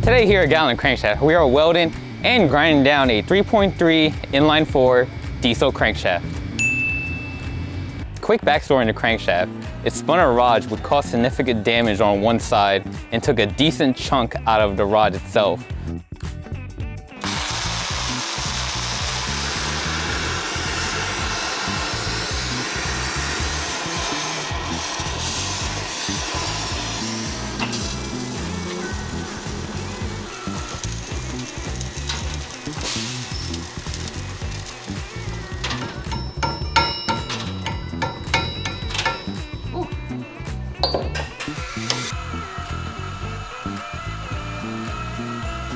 Today here at Gallon Crankshaft, we are welding and grinding down a 3.3 inline 4 diesel crankshaft. Quick backstory on the crankshaft. It spun a rod which caused significant damage on one side and took a decent chunk out of the rod itself.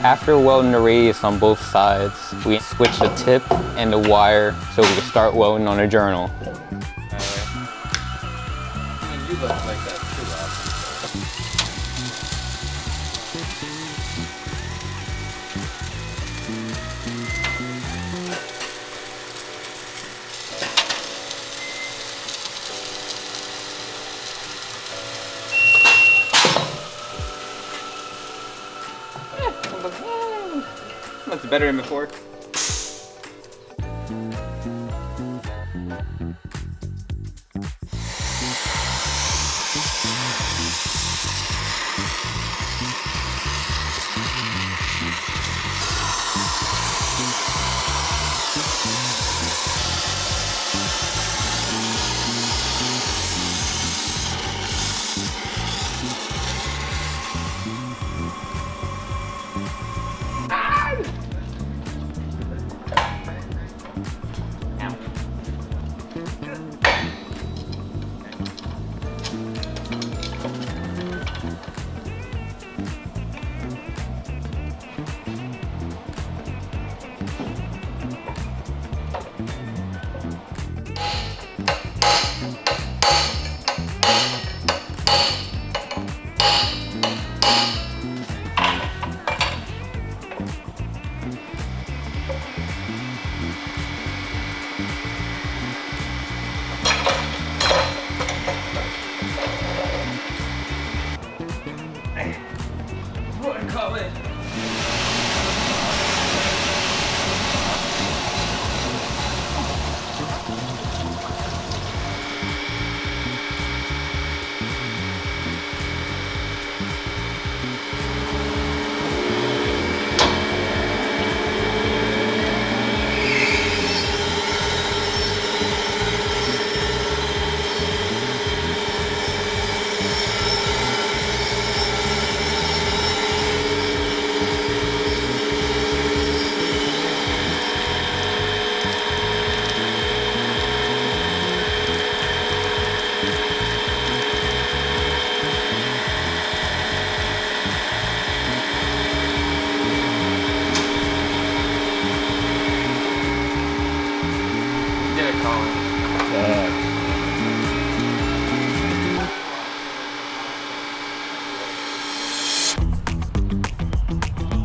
After welding the radius on both sides, we switch the tip and the wire so we can start welding on the journal. You look like that too, Looks better than before.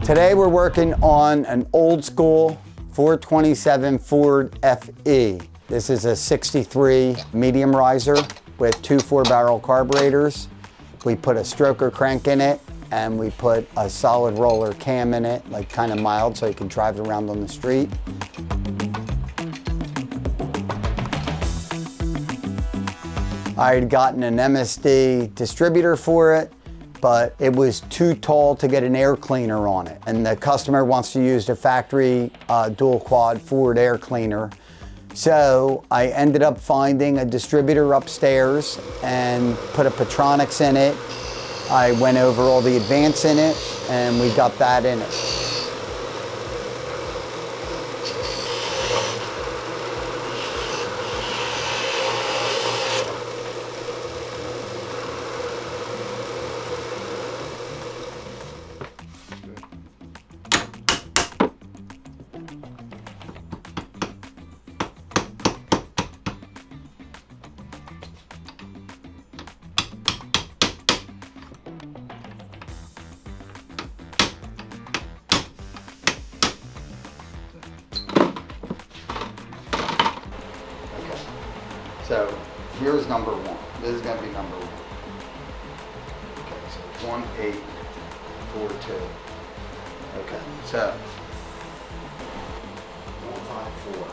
Today we're working on an old school 427 Ford FE. This is a 63 medium riser with two 4-barrel carburetors. We put a stroker crank in it and we put a solid roller cam in it, like kind of mild so you can drive it around on the street. I had gotten an MSD distributor for it, but it was too tall to get an air cleaner on it. And the customer wants to use the factory dual quad Ford air cleaner. So I ended up finding a distributor upstairs and put a Petronix in it. I went over all the advance in it and we got that in it. So here's number 1. This is going to be number 1. Okay, so 1842. Okay, so 154.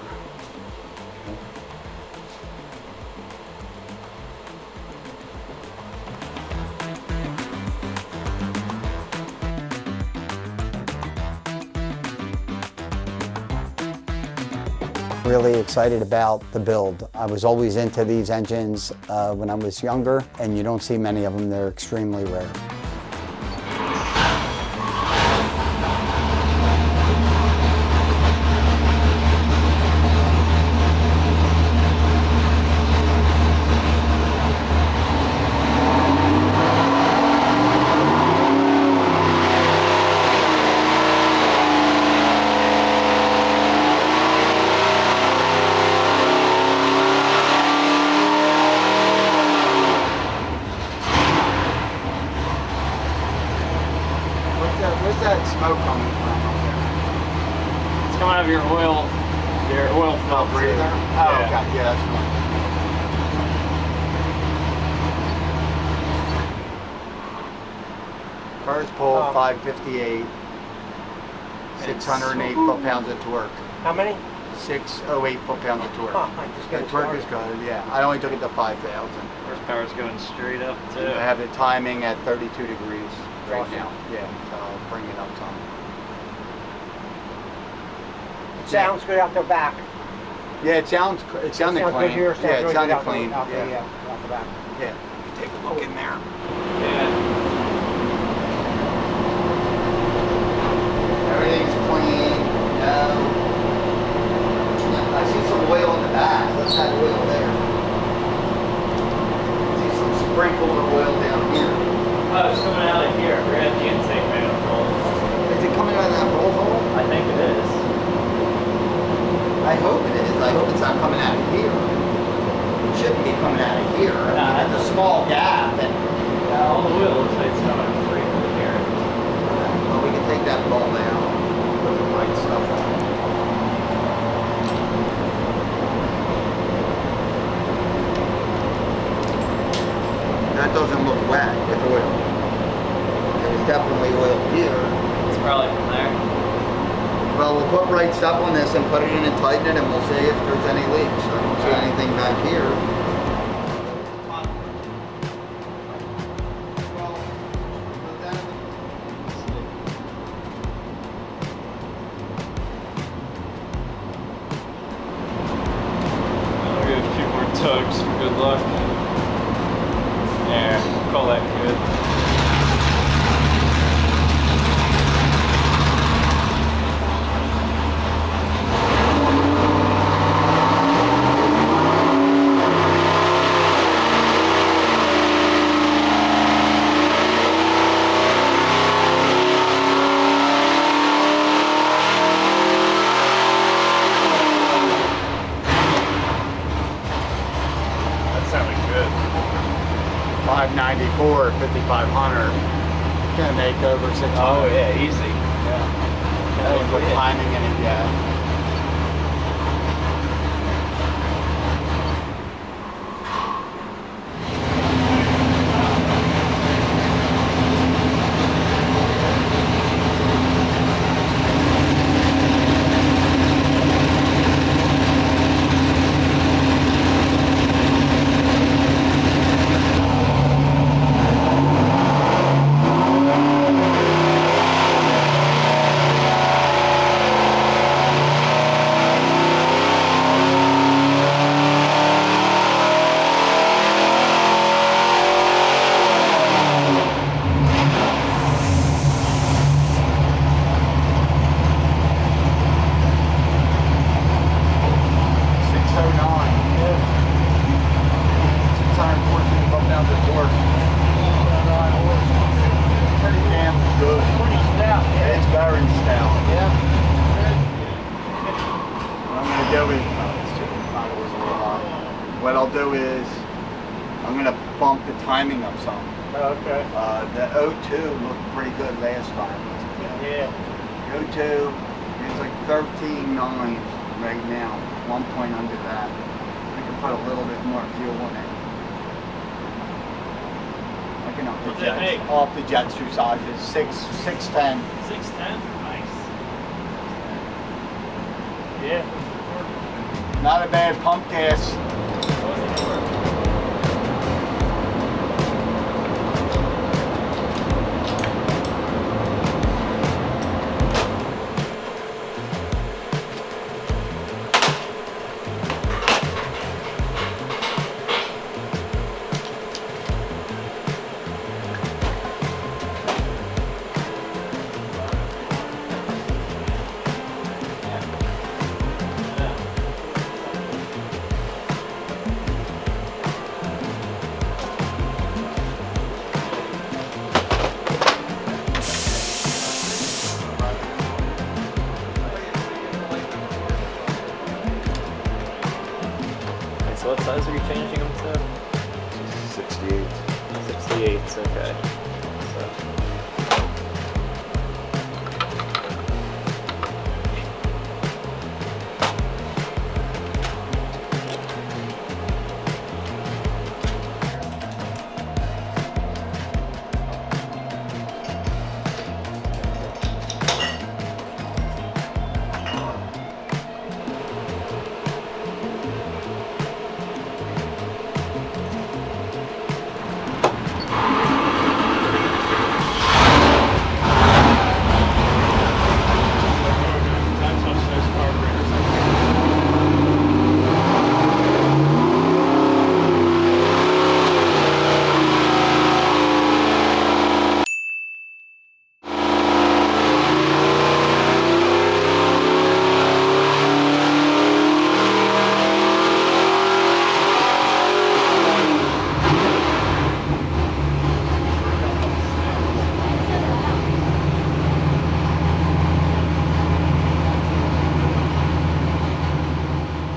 Really excited about the build. I was always into these engines when I was younger, and you don't see many of them. They're extremely rare. Where's that smoke coming from up there? It's coming out of your oil filter. Breather? Oh, Yeah. okay. Yeah, that's fine. First pull, 558. 608 foot-pounds of torque. How many? 608 foot-pounds of torque. Huh, I just The got torque is started. good, yeah. I only took it to 5,000. Horsepower's going straight up too. I have the timing at 32 degrees right Awesome. now. Yeah, so I'll bring it up some. It sounds good out the back. Yeah, it sounded Sounds good clean. here. Yeah, it really good sounded out clean. The, out the, Yeah, out the back. yeah. You take a look in there. Yeah. Everything's clean. I see some oil in the back. What's that oil there? I see some sprinkled oil down here. Oh, it's coming out of here. We're at the intake manifold. Is it coming out of that roll hole? I think it is. I hope it is. I hope it's not coming out of here. It shouldn't be coming out of here. I mean, Nah. it's a small gap. And, All the oil looks like it's coming free from here. well, we can take that ball down. Put the right stuff on it. That doesn't look wet. It's oil. There's definitely oil here. It's probably from there. Well, we'll put right stuff on this and put it in and tighten it, and we'll see if there's any leaks. I don't see anything back here. I'll give it a few more tugs for good luck. Yeah, call that good. That sounded good. 594, 5500. It's gonna make over 600. Oh yeah, easy. I didn't put timing in it yet. What I'll do is I'm gonna bump the timing up some. Okay. The O2 looked pretty good last time. Yeah. O2 is like 13.9 right now, 1 point under that. I can put a little bit more fuel in it. I can What's that make? up the jet two sizes, 610. 610? Nice. Yeah. Not a bad pump gas. So what size are you changing them to? 68. 68s, okay. So.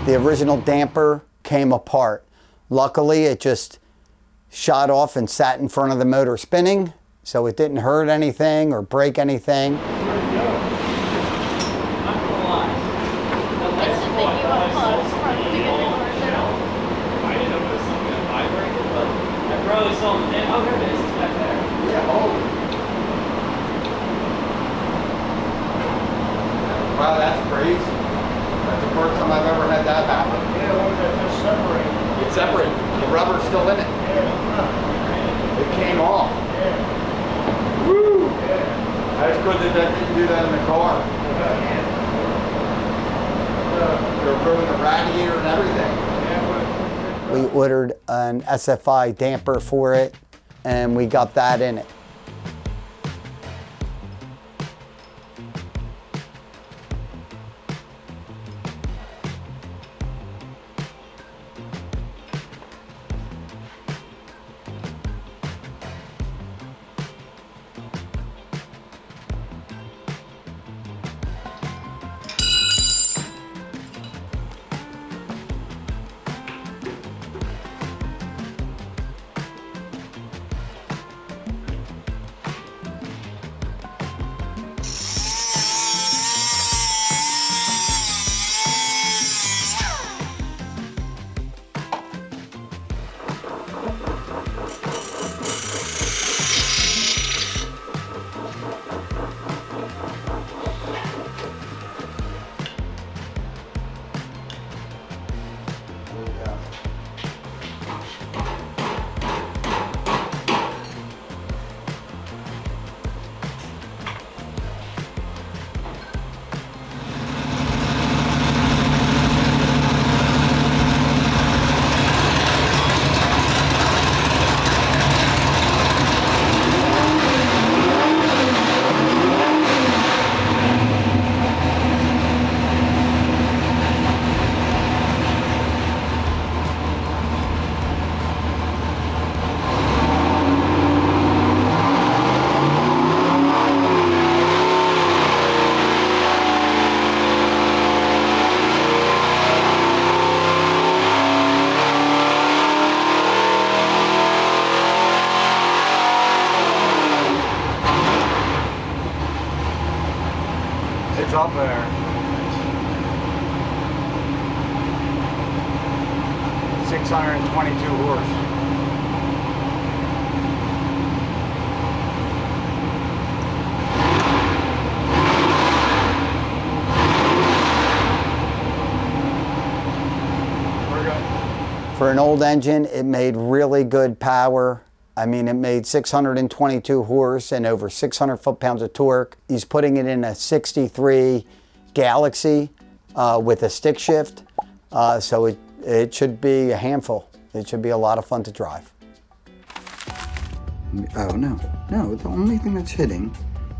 The original damper came apart. Luckily, it just shot off and sat in front of the motor spinning, so it didn't hurt anything or break anything. Wow, that's crazy. That's the first time I've ever had that happen. Yeah, what was that? Just separate. It's separate. The rubber's still in it. Yeah. It came off. Yeah. Woo! Yeah. That's good that that didn't do that in the car. They're ruining the radiator and everything. We ordered an SFI damper for it, and we got that in it. 622 horse. For an old engine, it made really good power. I mean, it made 622 horse and over 600 foot-pounds of torque. He's putting it in a 63 Galaxy with a stick shift. So it should be a handful. It should be a lot of fun to drive. Oh, no. No, the only thing that's hitting,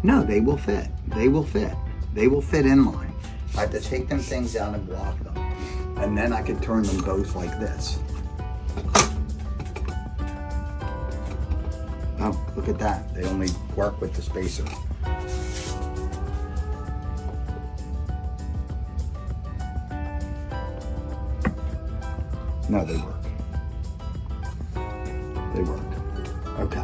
no, they will fit. They will fit. They will fit in line. I have to take them things out and block them. And then I can turn them both like this. Oh, look at that. They only work with the spacer. No, they work. They work. Okay.